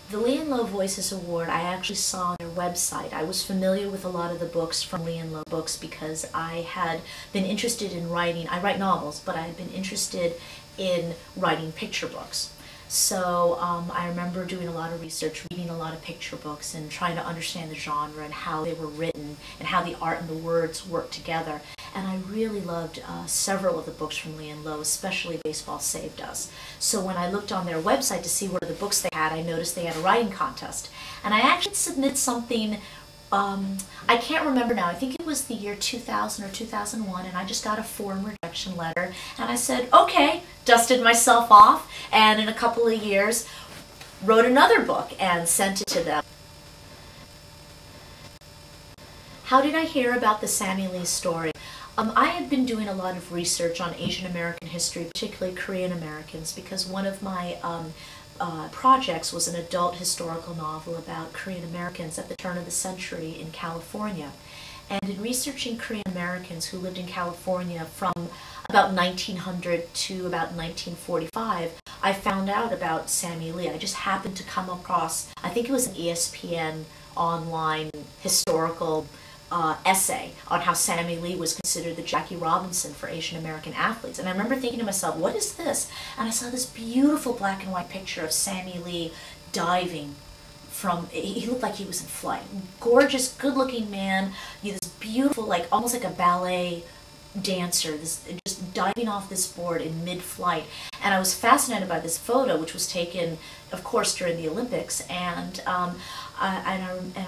The Lee and Low Voices Award I actually saw on their website. I was familiar with a lot of the books from Lee and Low Books because I had been interested in writing. I write novels, but I had been interested in writing picture books. So I remember doing a lot of research, reading a lot of picture books and trying to understand the genre and how they were written and how the art and the words worked together. And I really loved several of the books from Lee and Low, especially Baseball Saved Us. So when I looked on their website to see what are the books they had, I noticed they had a writing contest. And I actually submitted something, I can't remember now, I think it was the year 2000 or 2001, and I just got a form rejection letter. And I said, okay, dusted myself off, and in a couple of years wrote another book and sent it to them. How did I hear about the Sammy Lee story? I had been doing a lot of research on Asian American history, particularly Korean Americans, because one of my projects was an adult historical novel about Korean Americans at the turn of the century in California. And in researching Korean Americans who lived in California from about 1900 to about 1945, I found out about Sammy Lee. I just happened to come across, I think it was an ESPN online historical essay on how Sammy Lee was considered the Jackie Robinson for Asian American athletes. And I remember thinking to myself, what is this? And I saw this beautiful black and white picture of Sammy Lee diving from, he looked like he was in flight. Gorgeous, good-looking man, this beautiful, like almost like a ballet dancer, this just diving off this board in mid-flight. And I was fascinated by this photo, which was taken, of course, during the Olympics. And I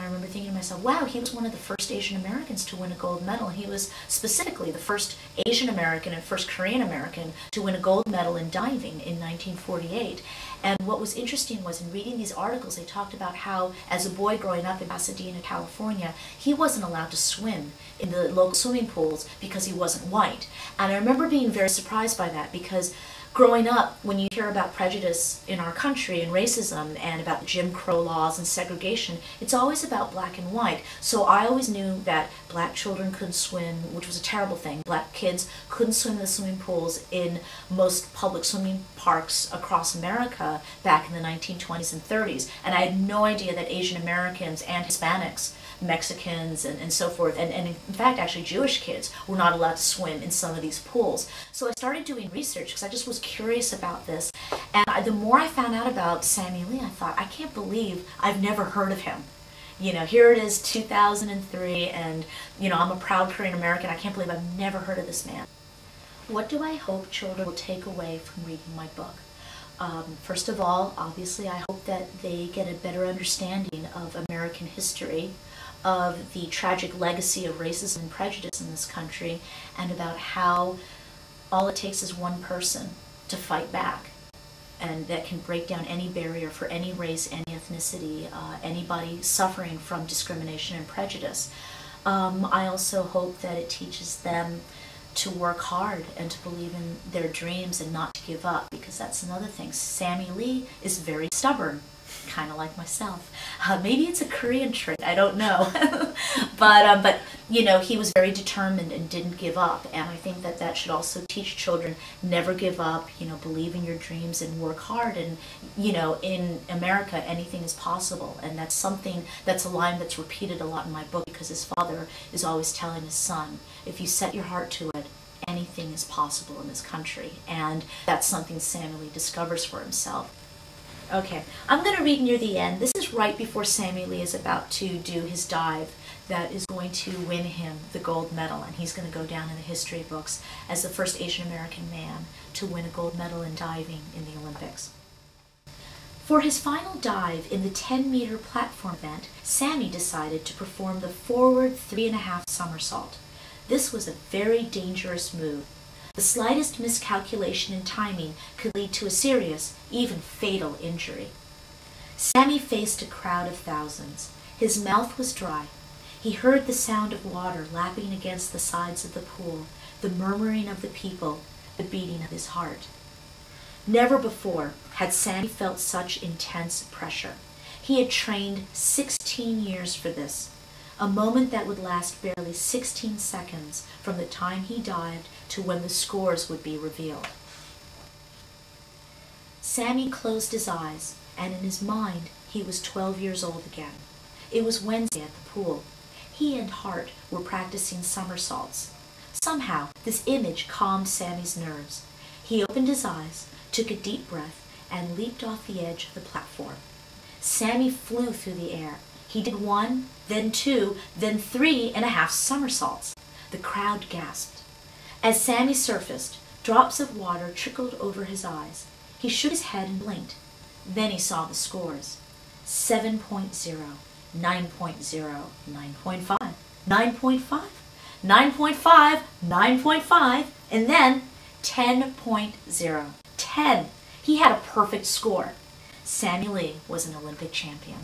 remember thinking to myself, wow, he was one of the first Asian Americans to win a gold medal. He was specifically the first Asian American and first Korean American to win a gold medal in diving in 1948. And what was interesting was in reading these articles, they talked about how, as a boy growing up in Pasadena, California, he wasn't allowed to swim in the local swimming pools because he wasn't white. And I remember being very surprised by that because growing up, when you hear about prejudice in our country and racism and about Jim Crow laws and segregation, it's always about black and white. So I always knew that black children couldn't swim, which was a terrible thing. Black kids couldn't swim in the swimming pools in most public swimming parks across America back in the 1920s and 30s. And I had no idea that Asian Americans and Hispanics, Mexicans and so forth, and in fact actually Jewish kids were not allowed to swim in some of these pools. So I started doing research because I just was curious about this, and the more I found out about Sammy Lee, I thought, I can't believe I've never heard of him. You know, here it is 2003, and you know, I'm a proud Korean American. I can't believe I've never heard of this man. What do I hope children will take away from reading my book? First of all, obviously I hope that they get a better understanding of American history, of the tragic legacy of racism and prejudice in this country, and about how all it takes is one person to fight back, and that can break down any barrier for any race, any ethnicity, anybody suffering from discrimination and prejudice. I also hope that it teaches them to work hard and to believe in their dreams and not to give up, because that's another thing. Sammy Lee is very stubborn, kind of like myself. Maybe it's a Korean trait, I don't know. but you know, he was very determined and didn't give up, and I think that that should also teach children, never give up, you know, believe in your dreams and work hard. And you know, in America anything is possible, and that's something, that's a line that's repeated a lot in my book, because his father is always telling his son, if you set your heart to it, anything is possible in this country. And that's something Sammy Lee discovers for himself. Okay, I'm going to read near the end. This is right before Sammy Lee is about to do his dive that is going to win him the gold medal, and he's going to go down in the history books as the first Asian American man to win a gold medal in diving in the Olympics. For his final dive in the 10-meter platform event, Sammy decided to perform the forward 3.5 somersault. This was a very dangerous move. The slightest miscalculation in timing could lead to a serious, even fatal injury. Sammy faced a crowd of thousands. His mouth was dry. He heard the sound of water lapping against the sides of the pool, the murmuring of the people, the beating of his heart. Never before had Sammy felt such intense pressure. He had trained 16 years for this, a moment that would last barely 16 seconds from the time he dived to when the scores would be revealed. Sammy closed his eyes, and in his mind He was 12 years old again. It was Wednesday at the pool. He and Hart were practicing somersaults. Somehow, this image calmed Sammy's nerves. He opened his eyes, took a deep breath, and leaped off the edge of the platform. Sammy flew through the air. He did 1, then 2, then 3.5 somersaults. The crowd gasped. As Sammy surfaced, drops of water trickled over his eyes. He shook his head and blinked. Then he saw the scores. 7.0, 9.0, 9.5, 9.5, 9.5, 9.5, and then 10.0. 10. He had a perfect score. Sammy Lee was an Olympic champion.